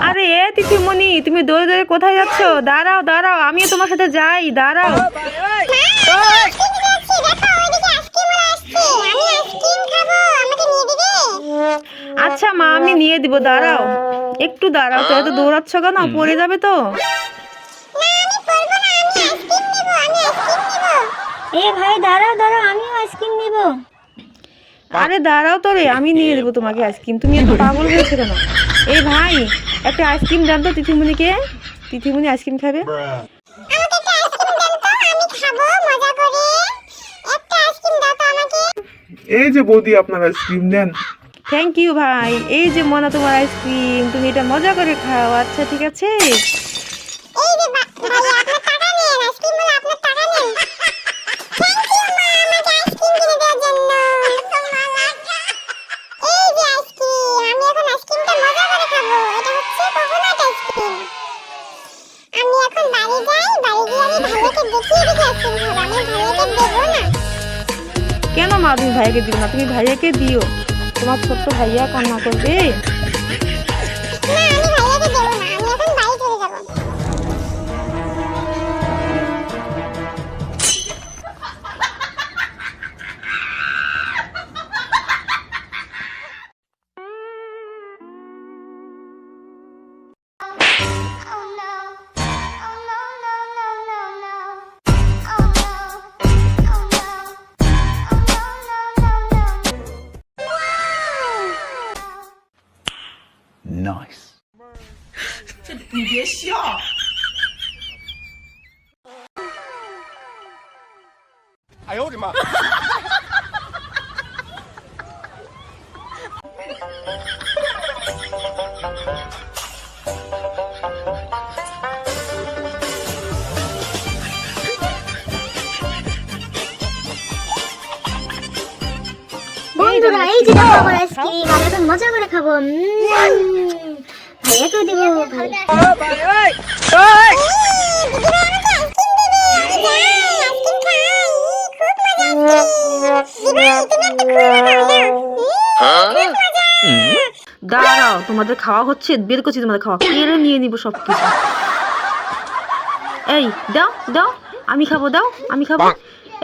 আরে তিথিমণি, তুমি দৌড়ে দৌড়ে কোথায় যাচ্ছ? দাঁড়াও দাঁড়াও, আমিও তোমার সাথে যাই, দাঁড়াও। আচ্ছা মা, আমি নিয়ে দিব, দাঁড়াও একটু, দাঁড়াও তো, এত দৌড়াচ্ছ কেন? পড়ে যাবে তো। এ ভাই দাঁড়াও দাঁড়াও, আমিও আইসক্রিম নিব। আরে দাঁড়াও তো রে, আমি নিয়ে দেবো তোমাকে আইসক্রিম, তুমি এত পাগল হয়েছো কেন? এই ভাই, একটা আইসক্রিম দেন তো তিথিমণিকে, তিথিমণি আইসক্রিম খাবে। এই যে বৌদি, আপনার আইসক্রিম নেন। থ্যাংক ইউ ভাই, এই যে মনা তোমার আইসক্রিম, তুমি এটা মজা করে খাও। আচ্ছা ঠিক আছে। কেন মা তুমি ভাইয়াকে দিও না? তুমি ভাইয়াকে দিও, তোমার ছোট্ট ভাইয়া কান্না করবে। Nice. 你别笑。哎呦我的妈！ বন্ধুরা এই যে দেখো আমার আইসক্রিম, আমি এখন মজা করে খাবো। ভাইয়াকে দিব। দাঁড়াও, তোমাদের খাওয়া হচ্ছে, বের করছি তোমাদের খাওয়া, কেড়ে নিয়ে নিবো সবকিছু। এই দাও দাও, আমি খাবো, দাও আমি খাবো।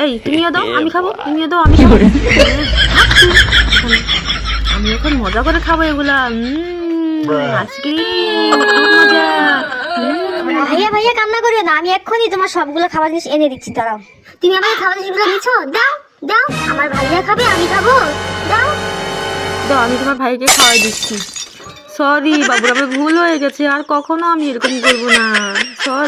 এই তুমিও দাও, আমি খাবো, তুমিও দাও, আমি খাবো। আমি এখন মজা করে খাবো এগুলা। আইসক্রিম খুব মজা। ভাইয়া ভাইয়া কান্না করিও না, আমি এক্ষুনি তোমার সবগুলো খাবার জিনিস এনে দিচ্ছি, দাঁড়াও। তুমি আমার খাবার জিনিসগুলো নিচ্ছ, দাও দাও, আমার ভাইয়া খাবে, আমি খাবো, দাও। দাও, আমি তোমার ভাইকে খাওয়াই দিচ্ছি। সরি বাবু, আমার ভুল হয়ে গেছে, আর কখনো আমি এরকম করবো না। সরি।